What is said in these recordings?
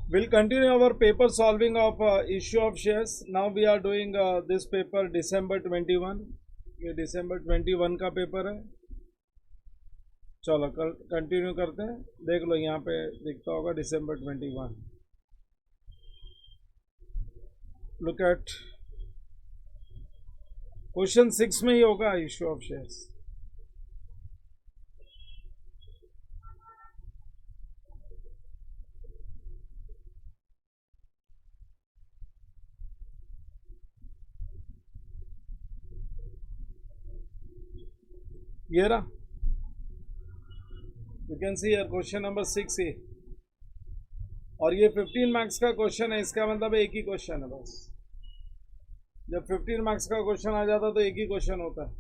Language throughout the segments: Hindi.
We'll continue our paper solving of issue of shares. Now we are doing this paper December 21. ये December 21 का पेपर है. चलो कंटिन्यू करते हैं. देख लो यहाँ पे दिखता होगा December 21. Look at क्वेश्चन 6 में ही होगा इश्यू ऑफ शेयर्स. ये रहा. यू कैन सी यार क्वेश्चन नंबर 6 ही. और ये 15 मार्क्स का क्वेश्चन है. इसका मतलब एक ही क्वेश्चन है बस. जब 15 मार्क्स का क्वेश्चन आ जाता तो एक ही क्वेश्चन होता है.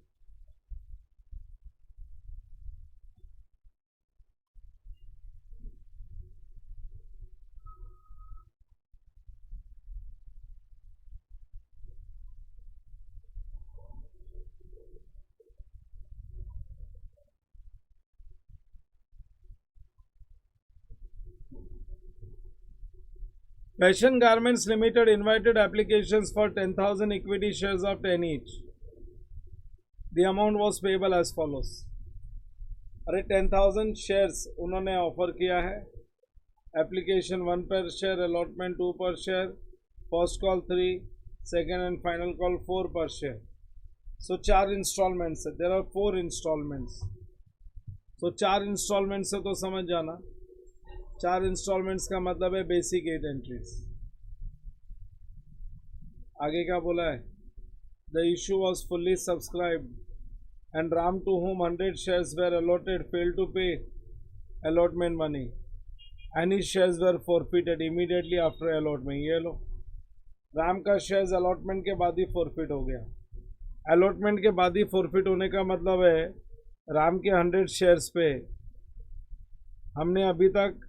Fashion Garments Limited invited applications for 10,000 equity shares of 10 each. The amount was payable as follows. अरे 10,000 शेयर्स उन्होंने ऑफर किया है. एप्लीकेशन 1 पर शेयर, अलॉटमेंट 2 पर share, first call 3, second and final call 4 पर शेयर. सो 4 इंस्टॉलमेंट्स है. There are 4 instalments. So 4 instalments से तो समझ जाना. 4 इंस्टॉलमेंट्स का मतलब है बेसिक 8 एंट्रीज. आगे क्या बोला है? The issue was fully subscribed and Ram to whom 100 shares were allotted fail to pay allotment money and his shares were forfeited immediately after allotment. ये लो, राम का शेयर्स अलॉटमेंट के बाद ही फॉरफिट हो गया. अलॉटमेंट के बाद ही फॉरफिट होने का मतलब है राम के 100 शेयर्स पे हमने अभी तक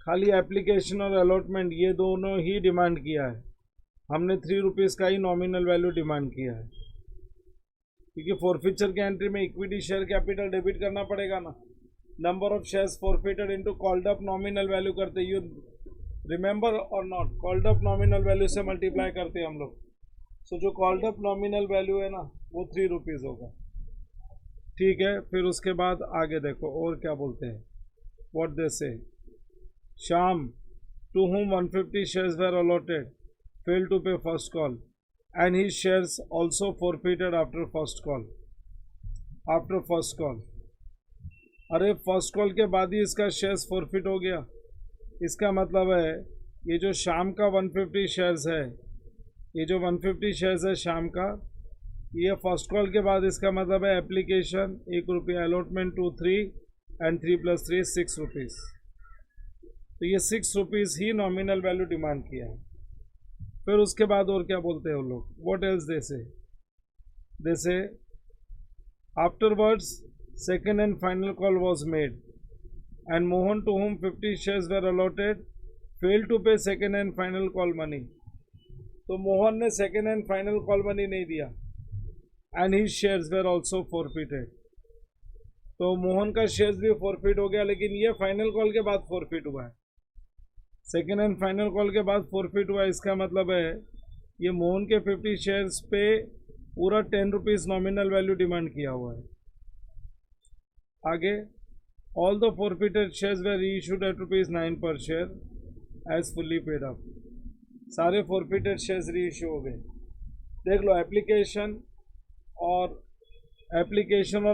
खाली एप्लीकेशन और अलॉटमेंट ये दोनों ही डिमांड किया है. हमने 3 रुपीज़ का ही नॉमिनल वैल्यू डिमांड किया है. क्योंकि फॉरफिचर के एंट्री में इक्विटी शेयर कैपिटल डेबिट करना पड़ेगा ना. Number of shares forfeited into called up nominal value करते. यू रिमेंबर और not? Called up nominal value से मल्टीप्लाई करते हैं हम लोग. सो जो कॉल्ड अप नॉमिनल वैल्यू है ना वो 3 रुपीज़ होगा. ठीक है. फिर उसके बाद आगे देखो और क्या बोलते हैं. व्हाट दे से. Shyam, to whom 150 shares were allotted, failed to pay first call, and his shares also forfeited after first call. After first call. अरे फर्स्ट कॉल के बाद ही इसका शेयर्स फॉरफिट हो गया. इसका मतलब है ये जो शाम का 150 शेयर्स है, ये जो 150 शेयर्स है शाम का, ये फर्स्ट कॉल के बाद इसका मतलब है एप्लीकेशन 1 रुपया, अलॉटमेंट 2, 3 एंड 3 + 3 6 रुपीज़. तो ये 6 रुपीज़ ही नॉमिनल वैल्यू डिमांड किया है. फिर उसके बाद और क्या बोलते हैं वो लोग? What else they say afterwards second and final call was made and Mohan to whom 50 shares were allotted fail to pay second and final call money. तो मोहन ने second and final call money नहीं दिया and his shares were also forfeited. तो मोहन का शेयर्स भी फॉरफिट हो गया, लेकिन ये फाइनल कॉल के बाद फॉरफिट हुआ है. सेकेंड एंड फाइनल कॉल के बाद फॉरफिट हुआ. इसका मतलब है ये मोहन के 50 शेयर्स पे पूरा 10 रुपीज़ नॉमिनल वैल्यू डिमांड किया हुआ है. आगे all the forfeited shares were reissued at ₹9 per share as fully paid up. सारे फॉरफिटेड शेयर्स रीइश्यू हो गए. देख लो एप्लीकेशन और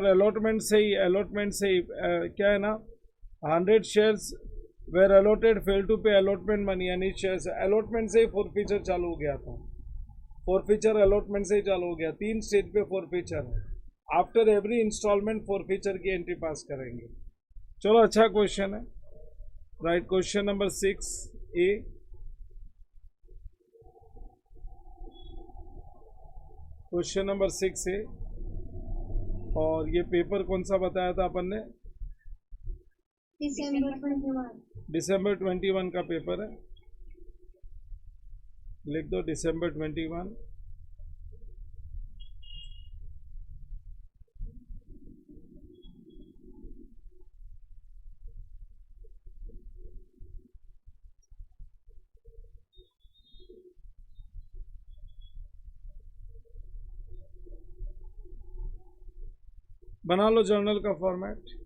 अलॉटमेंट से ही क्या है ना, 100 shares were allotted fail to pay allotment money यानी शेयर्स. अलॉटमेंट से ही फॉरफिचर चालू हो गया था. फॉरफिचर अलॉटमेंट से ही चालू हो गया. 3 स्टेज पे फॉरफिचर है. आफ्टर एवरी इंस्टॉलमेंट फॉरफिचर की एंट्री पास करेंगे. चलो अच्छा क्वेश्चन है. Right. Question number 6A. Question number 6A. और ये पेपर कौन सा बताया था अपन ने? December 21 का पेपर है. लिख दो December 21. बना लो जर्नल का फॉर्मेट।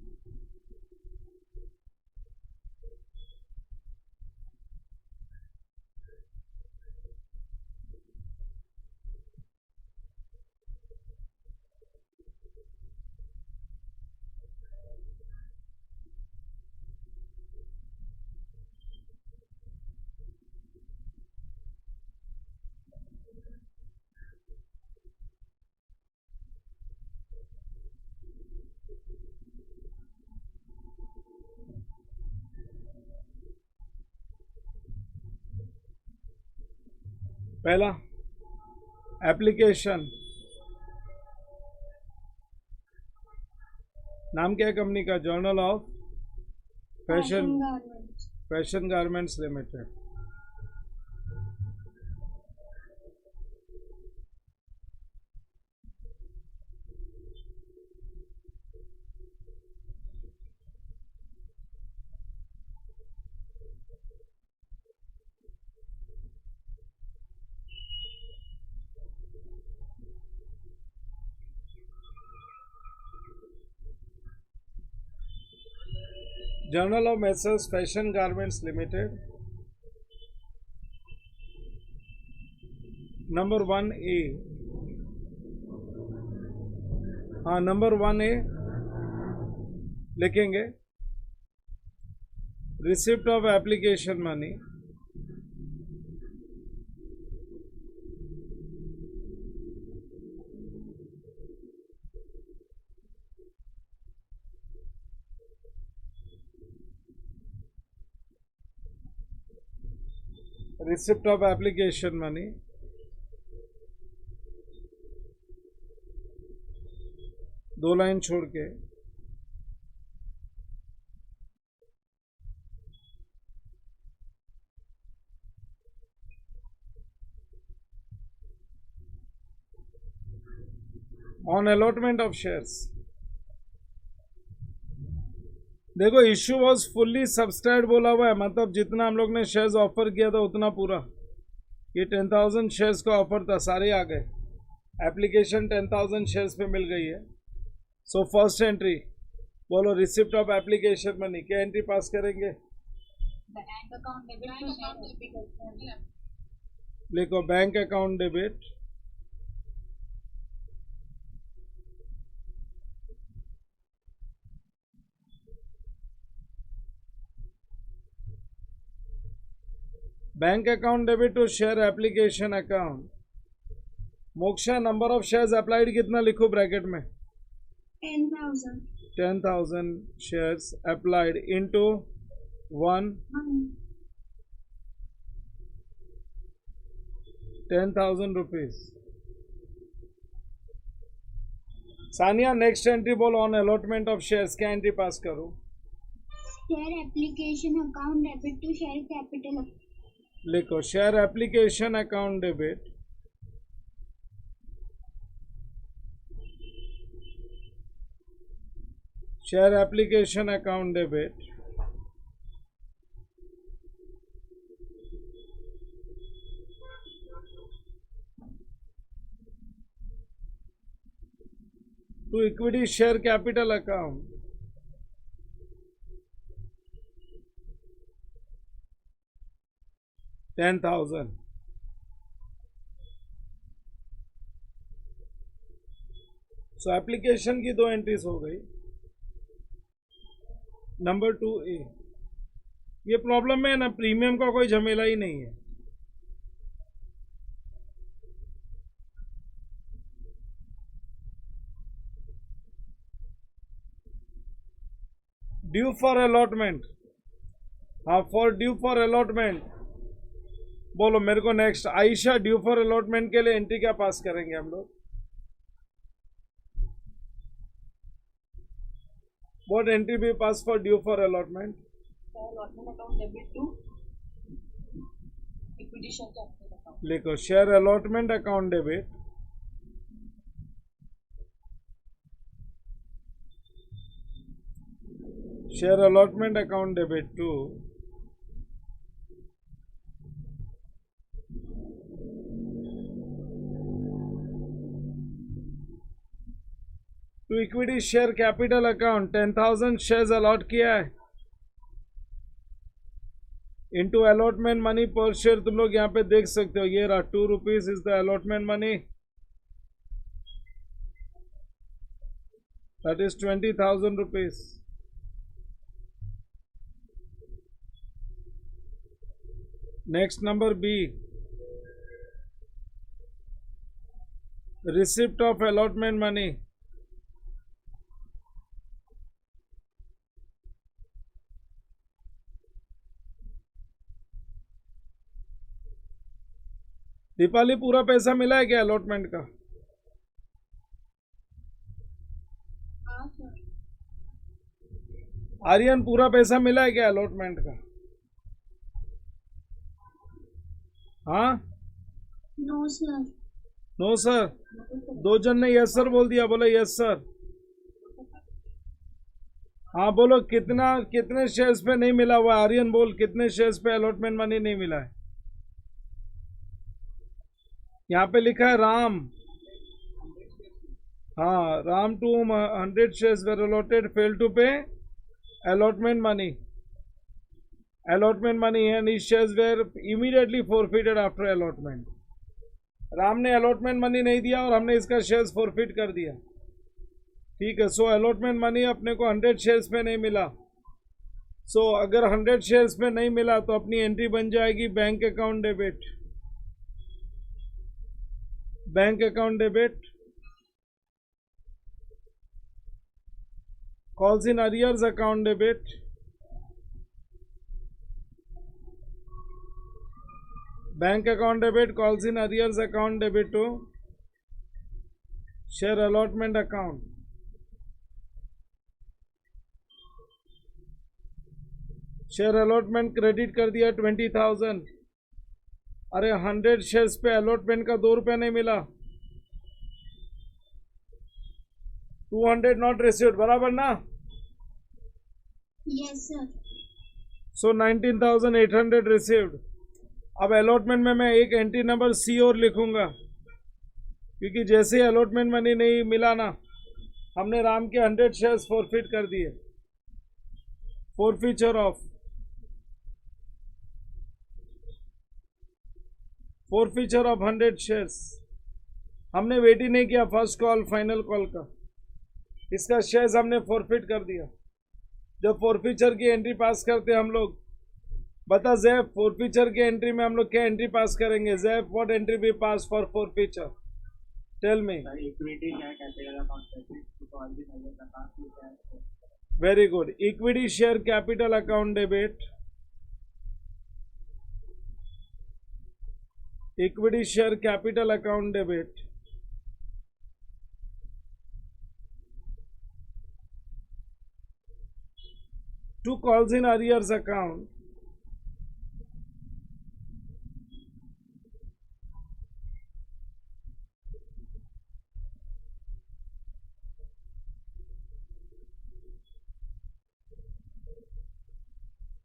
पहला एप्लीकेशन, नाम क्या है कंपनी का? Journal of fashion garments limited. Journal of Messrs fashion garments limited, number 1A। हाँ, नंबर 1A लिखेंगे, receipt of application money, receipt of application money, दो लाइन छोड़ के ऑन अलॉटमेंट ऑफ शेयर्स। देखो इश्यू वॉज फुल्ली सब्सक्राइब्ड बोला हुआ है, मतलब जितना हम लोग ने शेयर्स ऑफर किया था उतना पूरा। ये 10,000 शेयर्स का ऑफर था, सारे आ गए। एप्लीकेशन 10,000 शेयर्स पे मिल गई है। सो फर्स्ट एंट्री बोलो, रिसिप्ट ऑफ एप्लीकेशन मनी। क्या एंट्री पास करेंगे? लिखो bank account debit, bank account debit to share application account. Moksha, number of shares applied कितना लिखो ब्रैकेट में? 10,000 10,000 shares applied into 1 10,000 rupees. Sania next entry बोलो, ऑन अलॉटमेंट ऑफ शेयर्स। क्या एंट्री पास करो? Share application account debit to share capital. लिखो share application account debit share application account debit to equity share capital account. $10,000। So application की दो एंट्रीज हो गई। नंबर 2A, ये प्रॉब्लम में है ना, प्रीमियम का कोई झमेला ही नहीं है। ड्यू फॉर अलॉटमेंट, हाँ फॉर ड्यू फॉर अलॉटमेंट बोलो मेरे को next. Ayesha, due for allotment के लिए एंट्री क्या पास करेंगे हम लोग? व्हाट एंट्री भी pass for due for allotment? Allotment account debit to equity share capital account. लिखो share allotment account debit share allotment account debit to to equity share capital account 10,000 shares allot किया है इनटू अलॉटमेंट मनी पर शेयर। तुम लोग यहाँ पे देख सकते हो, ये रहा 2 rupees is the allotment money, that is 20,000 rupees. Next number B, receipt of allotment money, Deepali पूरा पैसा मिला है क्या अलॉटमेंट का? हाँ सर। आर्यन पूरा पैसा मिला है क्या अलॉटमेंट का? हाँ नो सर। No sir. 2 जन ने यस सर बोल दिया, बोलो यस सर। हाँ बोलो, कितने शेयर्स पे नहीं मिला हुआ? आर्यन बोल, कितने शेयर्स पे अलॉटमेंट मनी नहीं मिला है? यहाँ पे लिखा है राम। हाँ, Ram to 100 shares were allotted fail to pay allotment money and his shares were immediately forfeited after allotment। Ram ने अलॉटमेंट मनी नहीं दिया और हमने इसका शेयर्स फॉरफिट कर दिया। ठीक है, सो अलॉटमेंट मनी अपने को 100 शेयर्स पे नहीं मिला। सो अगर 100 शेयर्स पे नहीं मिला तो अपनी एंट्री बन जाएगी bank account debit, bank account debit, calls in arrears account debit, bank account debit, calls in arrears account debit to share allotment account. Share allotment credit कर दिया 20,000। अरे 100 शेयर्स पे अलॉटमेंट का 2 रुपया नहीं मिला, 200 नॉट रिसीव्ड, बराबर ना? Yes sir. So 19,800 received. अब अलॉटमेंट में मैं एक एंट्री नंबर सी और लिखूंगा, क्योंकि जैसे ही अलॉटमेंट मनी नहीं मिला ना, हमने राम के 100 शेयर्स फॉरफिट कर दिए। Forfeiture of 100 shares. हमने वेट ही नहीं किया फर्स्ट कॉल फाइनल कॉल का, इसका शेयर्स हमने फॉरफिट कर दिया। जब फॉरफीचर की एंट्री पास करते हम लोग, बता जैफ, फॉरफीचर की एंट्री में हम लोग क्या एंट्री पास करेंगे? जैफ, what entry we pass for forfeiture? Tell me. Equity share capital account. Very good. Equity share capital account debit, equity share capital account debit, to calls in arrears account,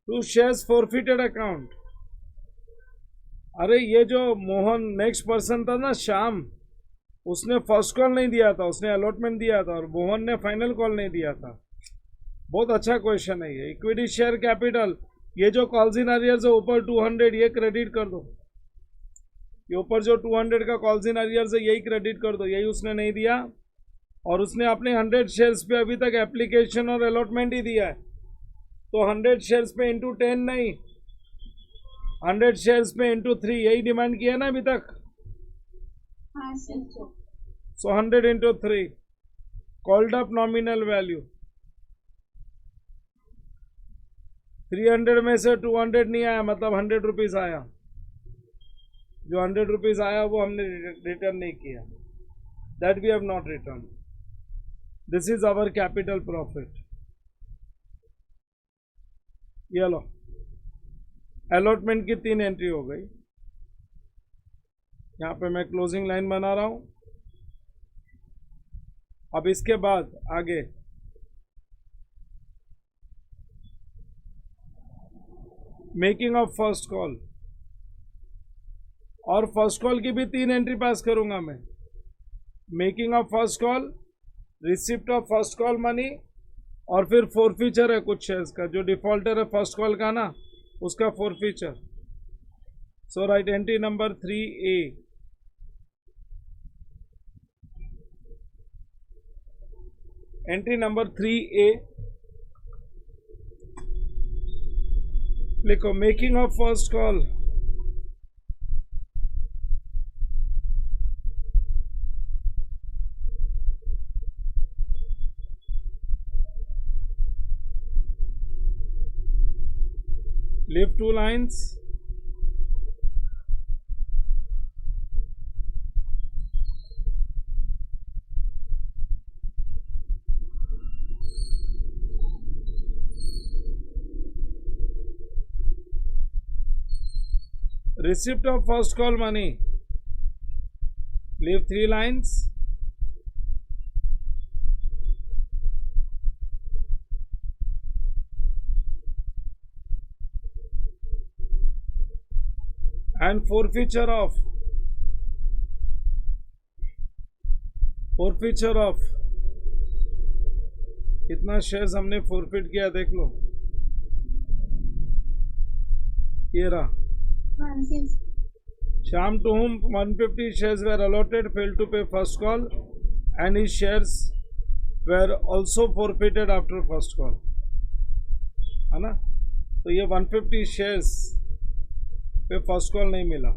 to shares forfeited account. अरे ये जो मोहन नेक्स्ट पर्सन था ना, श्याम, उसने फर्स्ट कॉल नहीं दिया था, उसने अलॉटमेंट दिया था, और मोहन ने फाइनल कॉल नहीं दिया था। बहुत अच्छा क्वेश्चन है ये। इक्विटी शेयर कैपिटल, ये जो कॉल्स इन अरियर्स है ऊपर 200, ये क्रेडिट कर दो। ये ऊपर जो 200 का कॉल्स इन अरियर्स है, यही क्रेडिट कर दो। यही उसने नहीं दिया, और उसने अपने 100 शेयर्स पे अभी तक एप्लीकेशन और अलॉटमेंट ही दिया है। तो 100 शेयर्स पे इंटू 10 नहीं, 100 शेयर्स पे इंटू 3, यही डिमांड किया ना अभी तक। हाँ सर। सो 100 into 3, called up nominal value. 300 में से 200 नहीं आया, मतलब 100 रुपीज आया। जो 100 रुपीज आया वो हमने रिटर्न नहीं किया, that we have not return. This is our capital profit. ये लो, अलॉटमेंट की 3 एंट्री हो गई। यहाँ पे मैं क्लोजिंग लाइन बना रहा हूं। अब इसके बाद आगे मेकिंग ऑफ फर्स्ट कॉल, और फर्स्ट कॉल की भी 3 एंट्री पास करूंगा मैं। Making of first call, receipt of first call money और फिर फोरफीचर है कुछ शेयर्स का, जो डिफॉल्टर है फर्स्ट कॉल का ना, उसका forfeiture. So write entry number 3A. Entry number 3A लिखो, making of first call. Leave 2 lines. Receipt of first call money. Leave 3 lines. And forfeiture of कितना शेयर्स हमने फोरफिट किया देख लो. ये रहा. Shyam to whom 150 shares were allotted failed to pay first call and his shares were also forfeited after first call. है ना. तो ये 150 शेयर्स पे फर्स्ट कॉल नहीं मिला.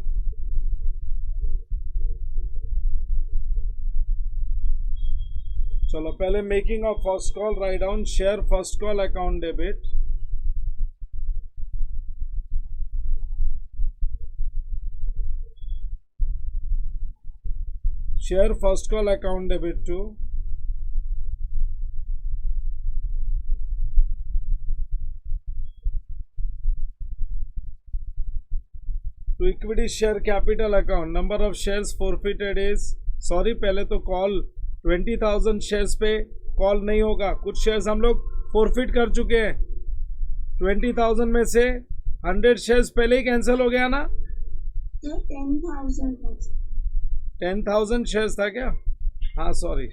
चलो पहले making of first call, write down share first call account debit. Share first call account debit to equity share capital account. Number of shares forfeited is, sorry पहले तो कॉल 20,000 शेयर्स पे कॉल नहीं होगा. कुछ शेयर्स हम लोग फॉरफिट कर चुके हैं. 20,000 में से 100 शेयर्स पहले ही कैंसिल हो गया ना. 10,000 शेयर्स था क्या? हाँ सॉरी,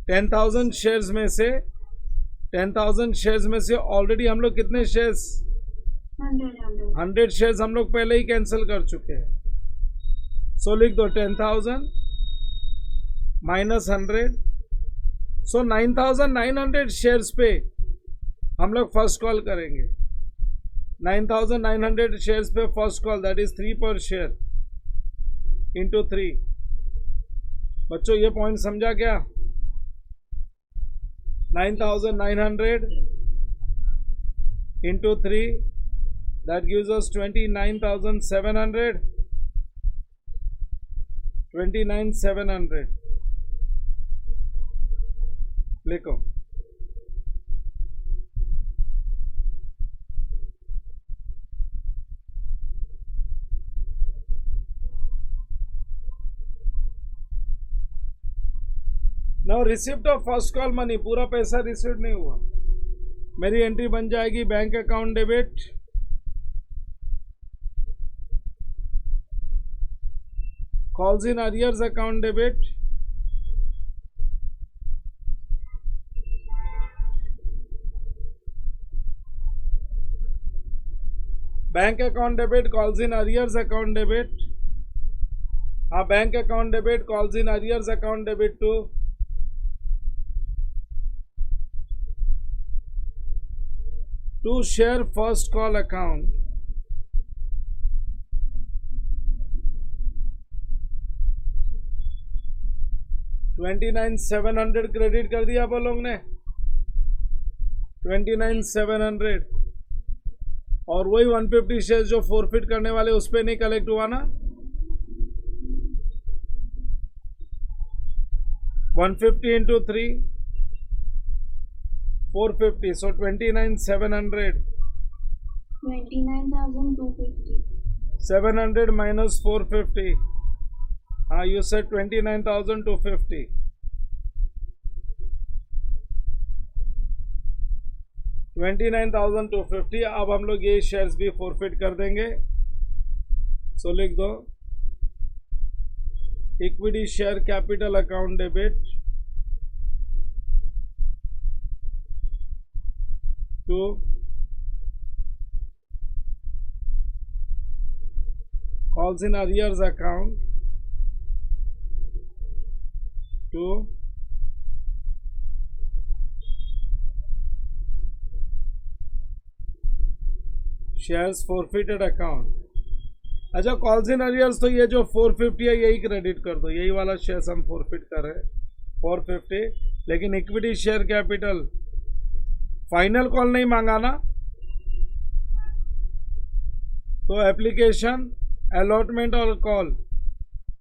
10,000 शेयर्स में से 10,000 शेयर्स में से ऑलरेडी हम लोग कितने शेयर्स, 100 शेयर्स हम लोग पहले ही कैंसिल कर चुके हैं. सो लिख दो 10,000 माइनस 100. सो 9,900 शेयर्स पे हम लोग फर्स्ट कॉल करेंगे. 9,900 शेयर्स पे फर्स्ट कॉल, दैट इज 3 पर शेयर इंटू 3. बच्चों ये पॉइंट समझा क्या? 9,900 इंटू 3, that gives us 29,700. 29,700 लिखो. Now receipt of first call money, पूरा पैसा रिसीव नहीं हुआ. मेरी एंट्री बन जाएगी bank account debit. Calls in arrears account debit. Bank account debit, calls in arrears account debit. Bank account debit, calls in arrears account debit to share first call account. $29,700 credit कर दिया आप लोग ने. 29,700 और वही 150 शेयर जो फॉरफिट करने वाले उस पर नहीं कलेक्ट हुआ ना. 150 इंटू 3 450. सो 29,700. 29,250. 700 माइनस 450. हाँ यू सेड 29,250. 29,250. अब हम लोग ये शेयर्स भी फॉरफिट कर देंगे. सो लिख दो equity share capital account debit to calls in arrears account to shares forfeited account. अच्छा, कॉल्स इन अरियर्स तो ये जो 450 है यही क्रेडिट कर दो, यही वाला शेयर्स हम फॉरफिट कर रहे हैं 450, लेकिन equity share capital final call नहीं मांगा ना, तो एप्लीकेशन अलॉटमेंट और कॉल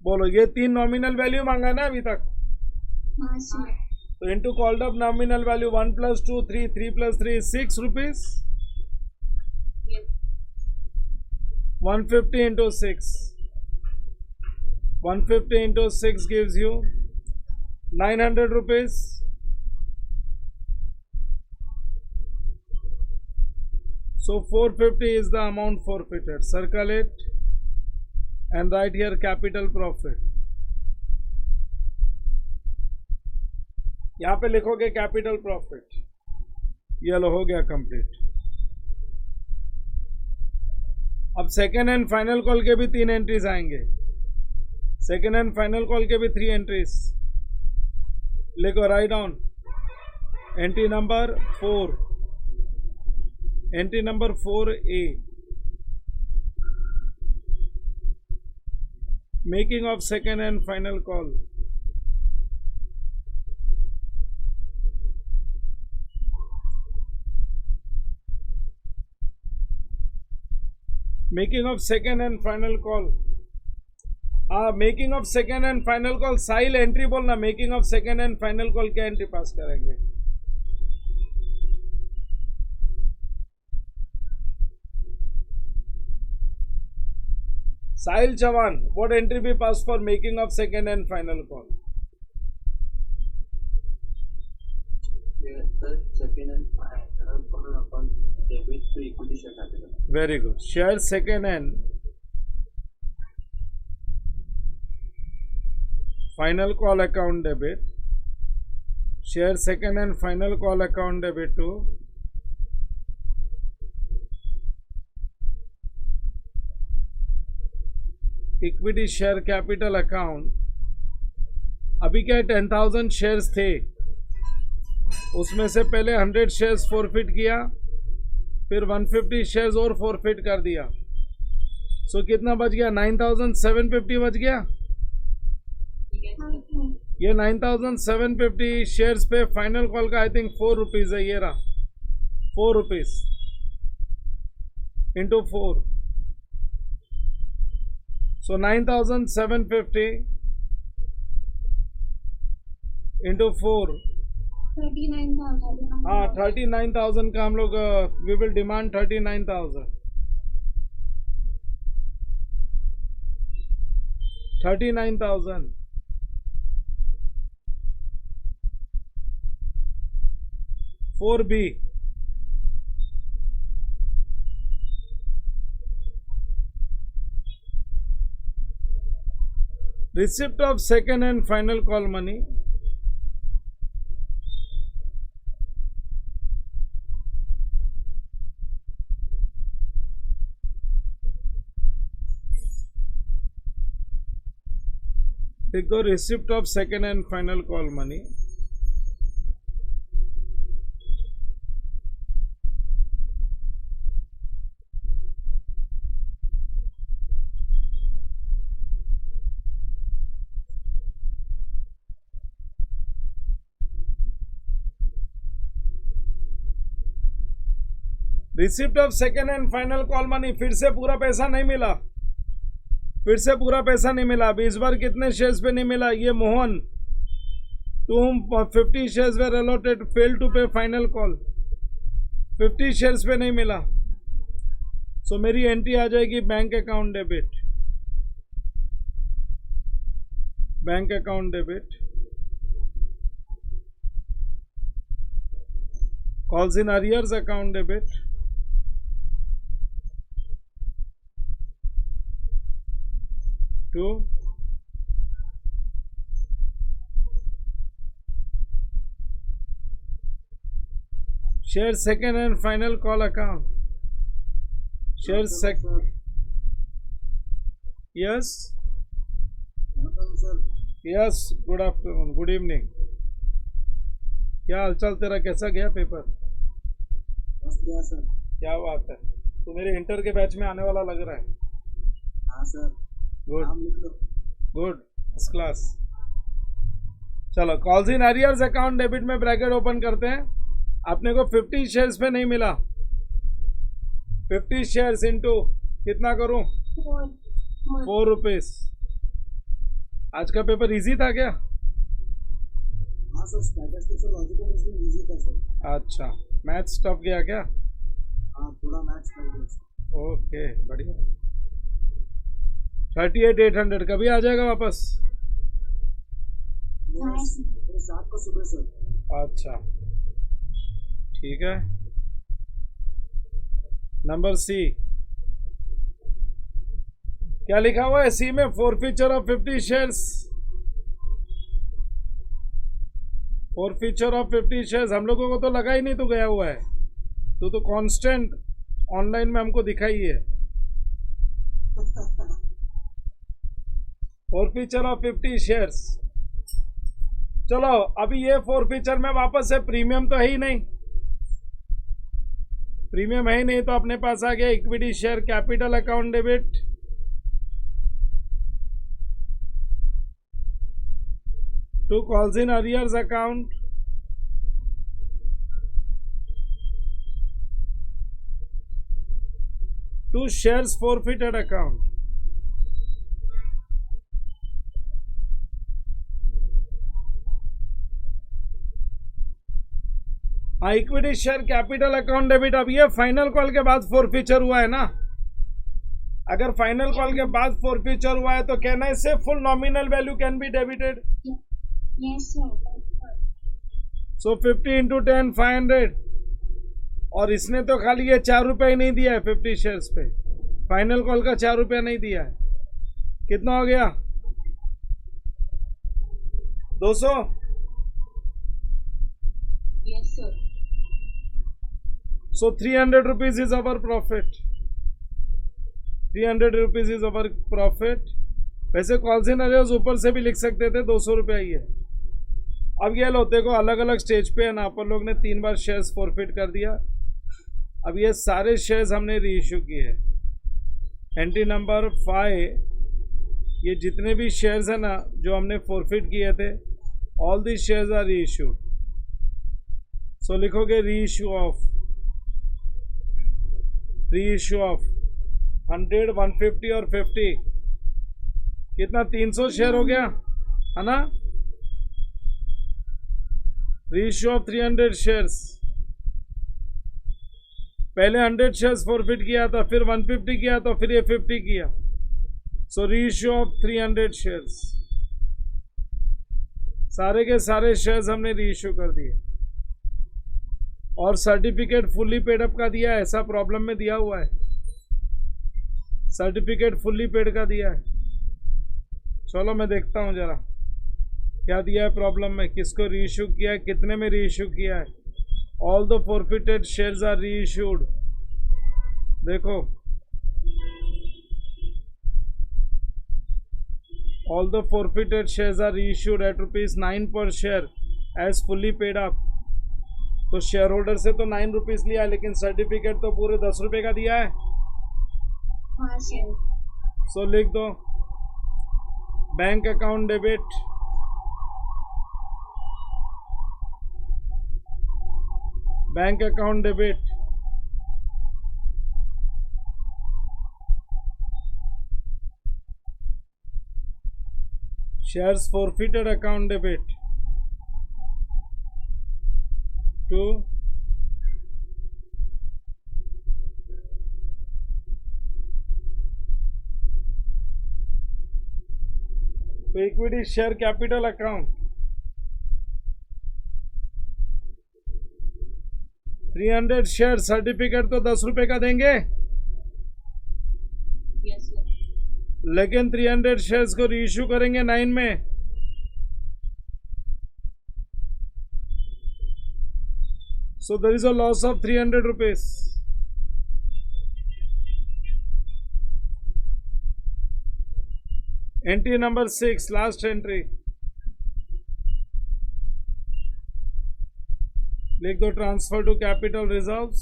बोलो, ये 3 नॉमिनल वैल्यू मांगा ना अभी तक, हाँ सर। तो into called up nominal value 1 + 2 3 3 + 3 6 rupees, 150 into 6. 150 into 6 gives you 900 rupees. So 450 is the amount forfeited. Circle it and write here capital profit. यहाँ पे लिखोगे कैपिटल प्रॉफिट, ये लो हो गया कंप्लीट। अब सेकेंड एंड फाइनल कॉल के भी 3 एंट्रीज आएंगे, सेकेंड एंड फाइनल कॉल के भी 3 एंट्रीज लिखो, write down. Entry number 4, entry number 4A, making of second and final call. Making of second and final call, हाँ making of second and final call, Sahil entry बोलना, making of second and final call क्या एंट्री पास करेंगे। Sahil Chauhan, what entry be pass for making of second and final call. Second and final call upon debit to equity share capital. Very good. Share second and final call account debit. Share second and final call account debit to equity share capital account. अभी क्या 10,000 शेयर्स थे, उसमें से पहले 100 शेयर्स फॉरफिट किया, फिर 150 शेयर्स और फॉरफिट कर दिया, सो कितना बच गया, 9,750 बच गया। ये 9,750 शेयर्स पे फाइनल कॉल का आई थिंक 4 रुपीज है, ये रहा 4 रुपीज इंटू 4, सो 9,750 इंटू 4, 39,000। हाँ 39,000 का हम लोग we will demand 39,000, 39,000। Four B, receipt of second and final call money, take the receipt of second and final call money, receipt of second and final call money. फिर से पूरा पैसा नहीं मिला, फिर से पूरा पैसा नहीं मिला। अभी इस बार कितने शेयर्स पे नहीं मिला, ये Mohan to whom 50 shares were allotted fail to pay final call, 50 shares पे नहीं मिला, सो मेरी एंट्री आ जाएगी bank account debit, bank account debit, calls in arrears account debit, to Share second and final call account. Share second. Yes. Yes. Good afternoon. Good evening. क्या हालचाल तेरा, कैसा गया पेपर? बस गया सर। क्या बात है, तो मेरे इंटर के बैच में आने वाला लग रहा है। हाँ सर। गुड नाम लिख लो। Good, first class. चलो, calls in arrears account debit में ब्रैकेट ओपन करते हैं। अपने को 50 शेयर्स पे नहीं मिला। 50 शेयर्स इंटू कितना करूं? 4 रुपीज। आज का पेपर इजी था क्या? हाँ सर, स्टैटिस्टिक्स और लॉजिकल रीजनिंग इजी था सर। अच्छा, मैथ्स टफ गया क्या? हाँ, थोड़ा मैथ्स कर दिया सर। ओके, बढ़िया। 38,800 कभी आ जाएगा वापस? मेरे 7 को सुबह सर। अच्छा, ठीक है। नंबर सी, क्या लिखा हुआ है सी में? Forfeiture of 50 shares. Forfeiture of 50 shares हम लोगों को तो लगा ही नहीं, तो गया हुआ है। तो कांस्टेंट ऑनलाइन में हमको दिखाई है। Forfeiture of 50 shares. चलो, अभी ये फॉरफीचर में वापस से प्रीमियम तो है ही नहीं। प्रीमियम है ही नहीं, तो अपने पास आ गया equity share capital account debit. To calls in arrears account. To shares forfeited account. हाँ, equity share capital account debit. अब ये फाइनल कॉल के बाद फॉरफीचर हुआ है ना। अगर फाइनल कॉल के बाद फॉरफीचर हुआ है तो कहना है इससे full nominal value can be debited. Yes, sir. So 50 into 10 500। और इसने तो खाली ये 4 रुपये ही नहीं दिया है 50 शेयर्स पे। फाइनल कॉल का 4 रुपया नहीं दिया है। कितना हो गया? 200। Yes, sir. So 300 rupees is our profit. 300 rupees is our profit. वैसे कॉल्स इन अरियर्स ऊपर से भी लिख सकते थे, 200 रुपया ही है। अब ये लो, देखो अलग अलग स्टेज पे है ना। अपन लोग ने 3 बार शेयर्स फॉरफिट कर दिया। अब ये सारे शेयर्स हमने री इशू किए। एंट्री नंबर 5, ये जितने भी शेयर्स है ना जो हमने फॉरफिट किए थे, ऑल दी शेयर्स आर री इशूड। सो लिखोगे री इशू ऑफ 100, 150 और 50। कितना? 300 शेयर हो गया है ना। री इशू ऑफ 300 शेयर्स। पहले 100 शेयर्स फॉरफिट किया था, फिर 150 किया था, फिर ये 50 किया। सो री इशू ऑफ 300 शेयर्स। सारे के सारे शेयर्स हमने री इशू कर दिए। और सर्टिफिकेट फुल्ली पेड अप का दिया है, ऐसा प्रॉब्लम में दिया हुआ है। सर्टिफिकेट फुल्ली पेड का दिया है। चलो मैं देखता हूँ जरा क्या दिया है प्रॉब्लम में, किसको री इशू किया है, कितने में री इशू किया है। All the forfeited shares are reissue. देखो, all the forfeited shares are reissued at ₹9 per share as fully paid up. तो शेयर होल्डर से तो 9 रुपीज लिया है, लेकिन सर्टिफिकेट तो पूरे 10 रुपए का दिया है। हाँ सर। सो लिख दो bank account debit, bank account debit shares forfeited account debit to equity share capital account 300 share. Certificate तो 10 रुपए का देंगे। Yes, sir. लेकिन 300 शेयर्स को री इशू करेंगे 9 में। So there is a loss of 300 rupees. Entry number 6, last entry. लिख दो ट्रांसफर टू कैपिटल रिजर्व्स.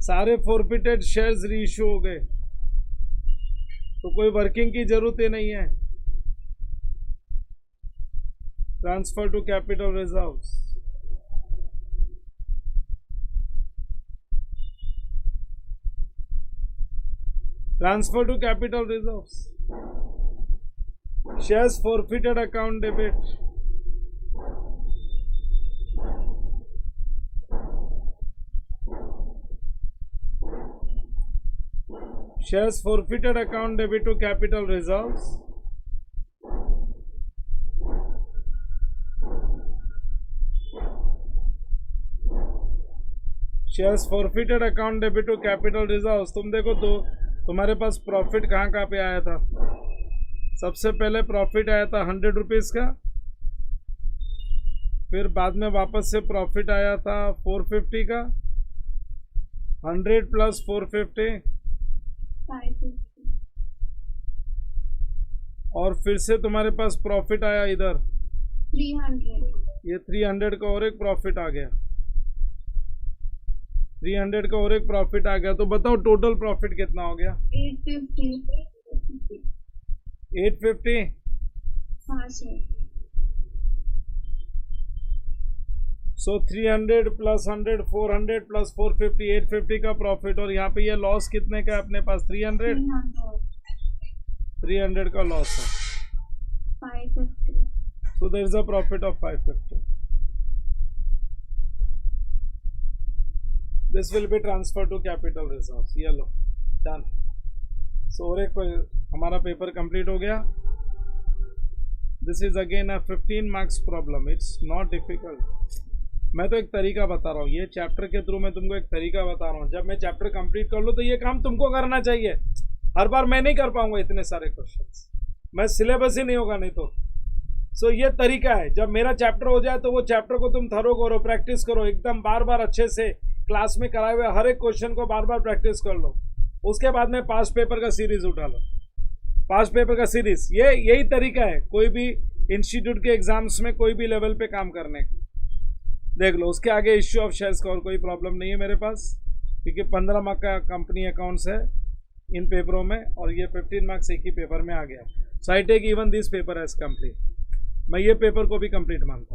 सारे फोरफिटेड शेयर्स रीइश्यू हो गए, तो कोई वर्किंग की जरूरत ही नहीं है. Transfer to capital reserves. Transfer to capital reserves. Shares forfeited account debit. Shares forfeited account debit to capital reserves. Shares forfeited account debit to capital reserves. तुम देखो तो तुम्हारे पास प्रॉफिट कहाँ पे आया था. सबसे पहले प्रॉफिट आया था 100 रुपीज़ का, फिर बाद में वापस से प्रॉफिट आया था 450 का. 100 प्लस 450 और फिर से तुम्हारे पास प्रॉफिट आया इधर 300. ये 300 का और एक प्रॉफिट आ गया. 300 का और एक प्रॉफिट आ गया. तो बताओ टोटल प्रॉफिट कितना हो गया. 850. 850. हाँ सर. सो 300 प्लस 100 400 प्लस 450 850 का प्रॉफिट. और यहाँ पे ये लॉस कितने का है अपने पास. 300 का लॉस है. 550. So there is a profit of 550. This will be transfer to capital reserves. ये लो डन. सो और एक हमारा पेपर कंप्लीट हो गया. This is again a 15 marks problem. It's not difficult. मैं तो एक तरीका बता रहा हूँ, ये चैप्टर के थ्रू मैं तुमको एक तरीका बता रहा हूँ. जब मैं चैप्टर कंप्लीट कर लूँ तो ये काम तुमको करना चाहिए. हर बार मैं नहीं कर पाऊंगा इतने सारे क्वेश्चंस, मैं सिलेबस ही नहीं होगा नहीं तो. सो ये तरीका है. जब मेरा चैप्टर हो जाए तो वो चैप्टर को तुम थरो करो, प्रैक्टिस करो एकदम बार बार अच्छे से. क्लास में कराए हुए हर एक क्वेश्चन को बार बार प्रैक्टिस कर लो. उसके बाद में पास्ट पेपर का सीरीज उठा लो. पास्ट पेपर का सीरीज यही तरीका है कोई भी इंस्टीट्यूट के एग्जाम्स में कोई भी लेवल पे काम करने का. देख लो. उसके आगे इश्यू ऑफ शेयर्स का और कोई प्रॉब्लम नहीं है मेरे पास, क्योंकि 15 मार्क का कंपनी अकाउंट्स है इन पेपरों में, और ये 15 मार्क्स एक ही पेपर में आ गया. So I take even this paper as complete. मैं ये पेपर को भी कंप्लीट मानता हूँ.